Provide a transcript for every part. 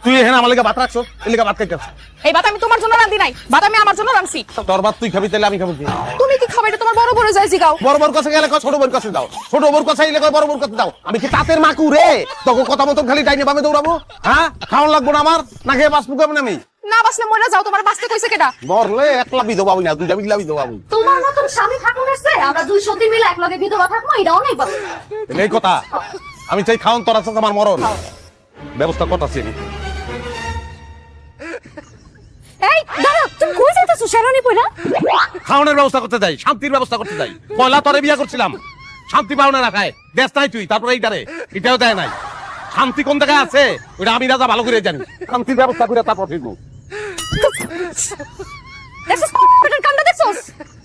তুই এখানে আমার লেগে ভাত রাখছো, এই লেগে ভাত খাইতেছ। এই ভাত আমি তোমার জন্য রাঁধি নাই, ভাত আমি আমার জন্য রাঁধছি। তোর ভাত তুই খাবি, তাহলে আমি খাবো কি? তুমি কি খাবে? এটা তোমার বড় বড় যাইছি গাও। বড় বড় কাছে গেলে ছোট বড় কাছে দাও, ছোট বড় কাছে গেলে বড় বড় কাছে দাও। আমি কি তাঁতের মাকু রে তোকে কথা মতন খালি ডাইনে বামে দৌড়াবো? হ্যাঁ, খাওয়ান লাগবো না আমার, না খেয়ে বাঁচবো কেমন আমি? না বাসলে মরে যাও, তোমার বাঁচতে কইছে কেডা? মরলে একলা বিধবা হই না, দুইটা বিধবা বিধবা হই। তোমার মতন স্বামী থাকুন এসে আমরা দুই সতী মিলে একলগে বিধবা থাকবো, এটা অনেক ভালো। এই কথা আমি চাই, খাওয়ান তোর আছে আমার মরণ ব্যবস্থা করতেছি আমি। এই দাঁড়া, তুমি কই যাইতাছো শেরানি পয়লা? খাওয়ানোর ব্যবস্থা করতে যাই, শান্তির ব্যবস্থা করতে যাই। পয়লা তোরে বিয়া করছিলাম, শান্তি পাও না রাখায় দেশ নাই তুই, তারপরে এইটারে এটাও দেয় নাই। শান্তি কোন জায়গায় আছে ওটা আমি রাজা ভালো করে জানি। শান্তির ব্যবস্থা করে তারপর ফিরবো। দেখছস পেটের কামটা দেখছস?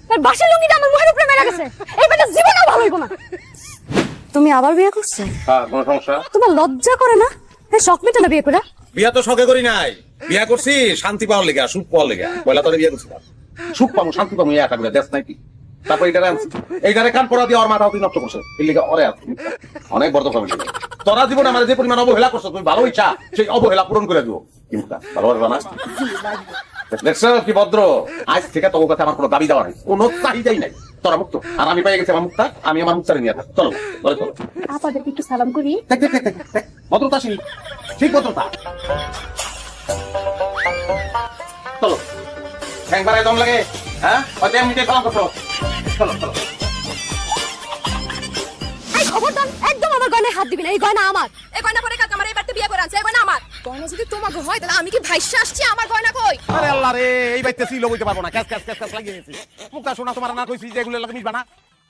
তার বাসের লুঙ্গিটা আমার মুখের উপরে মেরে গেছে। এই বেটা জীবনেও ভালো হইব না। তুমি আবার বিয়ে করছো? হ্যাঁ, কোনো সমস্যা? তোমার লজ্জা করে না? এই শখ মেটে না বিয়ে করে? বিয়া তো শখে করি নাই, বিয়া করছি শান্তি পাওয়ার লেগে, সুখ পাওয়ার লেগে। পয়লা তোরে বিয়া করছিলাম, সুখ পাবো শান্তি পাবো এই একা করে দেশ নাই কি। তারপর এইটারে আনছি, এইটারে কান পড়া দিয়ে ওর মাথা তুই নষ্ট করছে, এই লেগে ওরে আছে অনেক বড় ফ্যামিলি। তোরা জীবন আমার যে পরিমাণ অবহেলা করছো, তুমি ভালো ইচ্ছা সেই অবহেলা পূরণ করে দিও। কিন্তু ভালো পারবে না? দেখছো কি ভদ্র, আজ থেকে তোর কাছে আমার কোনো দাবি দেওয়া নাই, কোনো চাহিদাই নাই। তোরা মুক্ত, আর আমি পেয়ে গেছি আমার মুক্তা, আমি আমার মুক্তারে নিয়ে থাক। চলো চলো চলো, আপনাদেরকে একটু সালাম করি। দেখ দেখ দেখ দেখ, ভদ্রতা শিল, ঠিক ভদ্রতা। চলো, ঠ্যাং বাড়ায় দম লাগে, হ্যাঁ হয়তো এমনিতে সালাম করছো। চলো চলো। এই খবরদার, একদম আমার গয়নায় হাত দিবি না, এই গয়না আমার। এই গয়না পরে কাজ আমার এই বাড়িতে বিয়ে করে আনছে, এই গয়না আমার। গয়না যদি তোমাকে হয় তাহলে আমি কি ভাইসা আসছি? আমার গয়না কই? আরে আল্লাহ রে, এই বাইতে ছিল বইতে পারবো না, ক্যাস ক্যাস ক্যাস ক্যাস লাগিয়ে গেছি। মুক্তা শোনা তোমার না কইছি যে এগুলো লাগে মিশবা না।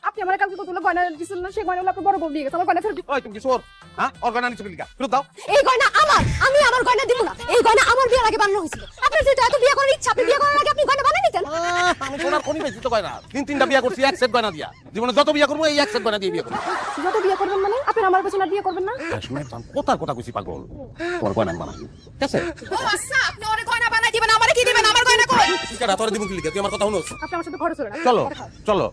আপনি আমার কাছে কতগুলো গয়না দিয়েছিলেন না, সেই গয়নাগুলো আপনার বড় বউ দিয়ে গেছে। আমার গয়না ফেরত দিন। ওই তুমি কি চোর? হ্যাঁ, অর্গানা নিচে বিলিকা ফেরত দাও। এই গয়না আমার, আমি আমার গয়না দিব না। এই গয়না আমার বিয়ের আগে বানানো হয়েছিল। আপনার যেটা এত বিয়ে করার ইচ্ছা, আপনি বিয়ে করার আগে আপনি গয়না বানিয়ে নিতেন। আমি সোনার কোনি বেশি তো গয়না, তিনটা বিয়া করছি এক সেট গয়না দিয়া। জীবনে যত বিয়া করবো এই এক সেট গয়না দিয়ে বিয়ে করবো। যত বিয়ে করবেন মানে আপনি আমার পেছনে আর বিয়ে করবেন না? কোথার কথা কইছি পাগল, তোমার গয়না বানাই ঠিক আছে? আচ্ছা, আপনি ওরে গয়না বানাই দিবেন, আমারে কি দিবেন? আমার গয়না কই? কেডা তোরে দিমু কি লিখে? তুই আমার কথা শুনোস? আপনি আমার সাথে ঘরে চলে না। চলো চলো।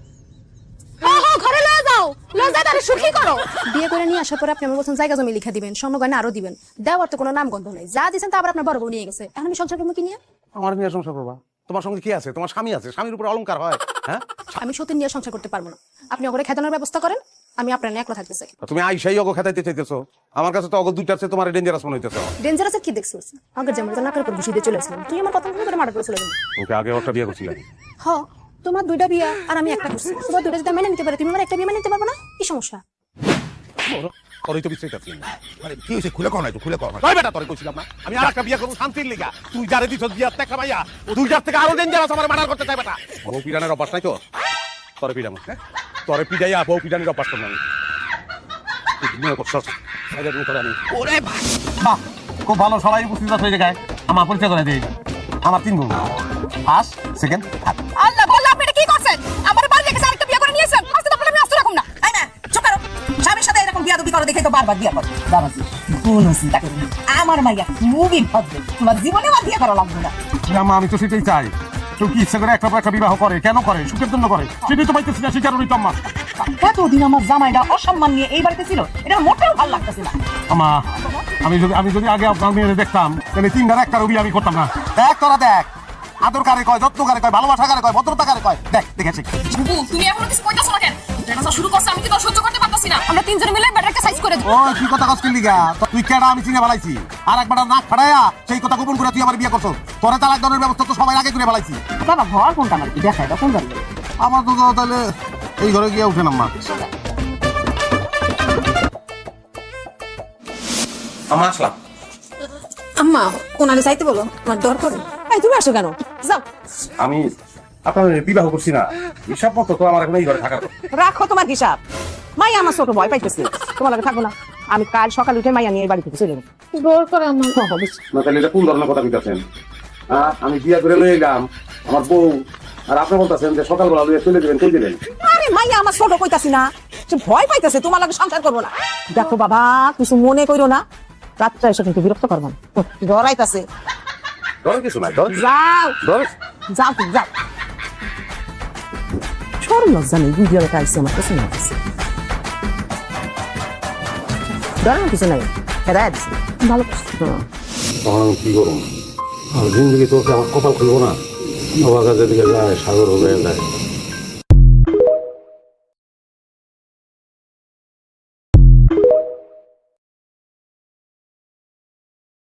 ঘরে লয়ে যাও, লয়ে যাও, তারে সুখী করো। বিয়ে করে নিয়ে আসার পরে আপনি আমার বলছেন জায়গা জমি লিখে দিবেন, স্বর্ণ গয়না আরো দিবেন। দেওয়ার তো কোনো নাম গন্ধ নেই, যা দিয়েছেন তা আবার আপনার বড় বউ নিয়ে গেছে। এখন আমি সংসার করবো কি নিয়ে? আমার নিয়ে সংসার করবা? তোমার সঙ্গে কি আছে? তোমার স্বামী আছে, স্বামীর উপর অলংকার হয়। হ্যাঁ, আমি সত্যি নিয়ে সংসার করতে পারবো না। আপনি ওকে খেতানোর ব্যবস্থা করেন, আমি আপনার নিয়ে একলা থাকতে চাই। তুমি আইসাই অগো খেতাইতে চাইতেছো, আমার কাছে তো অগো দুইটার চেয়ে তোমার ডেঞ্জারাস মনে হইতেছে। ডেঞ্জারাস কি দেখছিস? আগের যেমন নাকের উপর ঘুষি দিয়ে চলে আসলাম, তুই আমার কথা মনে করে মার্ডার করে চলে যাবি। ওকে আগে একটা বিয়ে করছিলাম। হ, তোমার দুইটা বিয়া আর আমি একটা করছি। তোমার দুইটা যদি মেনে নিতে পারে, তুমি আমার একটা বিয়ে মেনে নিতে পারবে না? কি সমস্যা? তোরই তো বিষয়টা ছিল। আরে কি হয়েছে? খুলে কর না, একটু খুলে কর না। তাই বেটা তোরে কইছিলাম না আমি আর একটা বিয়ে করবো শান্তির লিগা। তুই যারে দিছস বিয়া দেখা ভাইয়া, ও দুইটার থেকে আরো ডেঞ্জারাস আমার মার্ডার করতে চাই বেটা। বউ পিডানের অভ্যাস নাই তো? তোরে পিডাম, হ্যাঁ তোরে পিডাইয়া বউ পিডানের অভ্যাস করবো আমি। তুই মনে করছস সাইডের মুখে আমি। ওরে ভাই, বাহ, খুব ভালো, সবাই উপস্থিত আছে এই জায়গায়। আমার পরিচয় করে দিই, আমার 3 বোন, ফার্স্ট সেকেন্ড থার্ড। আল্লাহ বললা, আপনি এটা কি করছেন? আমার বাড়ি থেকে আরেকটা বিয়ে করে নিয়েছেন, আজকে তো আপনারা ব্যস্ত রাখুন না, তাই না? চুপ করো। স্বামীর সাথে এরকম বিয়াদবি করো দেখে তো বারবার বিয়ে করো। বাবাজি কোন চিন্তা করেন, আমার মাইয়া খুবই ভদ্র, তোমার জীবনে আর বিয়ে করা লাগবে না। আমা আমি তো সেটাই চাই। তুই কি ইচ্ছা করে একটা পর একটা বিবাহ করে? কেন করে? সুখের জন্য করে, সেটাই তো পাইতেছি না, সেই কারণেই তো আম্মা। এতদিন আমার জামাইটা অসম্মান নিয়ে এই বাড়িতে ছিল, এটা মোটেও ভালো লাগতেছে না। আমা আমি যদি আগে আপনার মেয়েরে দেখতাম তাহলে 3ধার একটারও বিয়ে আমি করতাম না। দেখ তোরা দেখ, আদর কারে কয়, যত্ন কারে কয়, ভালোবাসা কারে কয়, ভদ্রতা কারে কয়, দেখ দেখেছি। বুবু, তুমি এখনো কিছু কইতাছ না কেন? এটা শুরু করছে, আমি কি তো সহ্য করতে পারতাছি না। আমরা তিনজনে মিলে ব্যাটারকে সাইজ করে দেব। ও কি কথা কষ্ট লিগা? তুই কেডা আমি চিনে বালাইছি, আর একবার নাক ফাড়াইয়া সেই কথা গোপন করে তুই আমার বিয়ে করছস। তোরে তালাক দেওয়ার ব্যবস্থা তো সবাই আগে করে বালাইছি। বাবা ঘর কোনটা আমার কি দেখায়, তখন জানবে। আমার তো তাহলে এই ঘরে গিয়ে উঠেন আম্মা। আমা আসলাম। আম্মা কোনালে যাইতে বলো, আমার ডর করে। এই তুমি আসো কেন? যাও, আমি আপনার বিবাহ করছি না, হিসাব মতো তো আমার এখন এই ঘরে থাকার। রাখো তোমার হিসাব। মাইয়া আমার ছোট ভয় পাইতেছে, তোমার লাগে থাকবো না। আমি কাল সকালে উঠে মাইয়া নিয়ে এই বাড়ি থেকে চলে যাবো। ডর করে আমার। না তাহলে এটা কোন ধরনের কথা বলতেছেন? আমি বিয়া করে লয়ে এলাম আমার বউ, আর আপনি বলতেছেন যে সকালবেলা লইয়া চলে দেবেন, কই দিলেন? আরে মাইয়া আমার ছোট কইতাছি না, সে ভয় পাইতেছে, তোমার লাগে সংসার করবো না। দেখো বাবা, কিছু মনে করো না, রাত্রে এসে কিন্তু বিরক্ত করবো না। ডরাইতাছে। ডর কিছু নাই, ডর যাও ডর। যাও, তুমি যাও। সরম লজ্জা নেই, ভিডিও রেখে আসছে আমার কিছু না। ডরানোর কিছু নাই, হেরাই দিচ্ছে। ভালো করছে। তখন আমি কি করবো? আর জিন্দগি তোকে আমার কপাল খুলবো না, বাবার কাছে দিকে যায়, সাগর হয়ে যায়।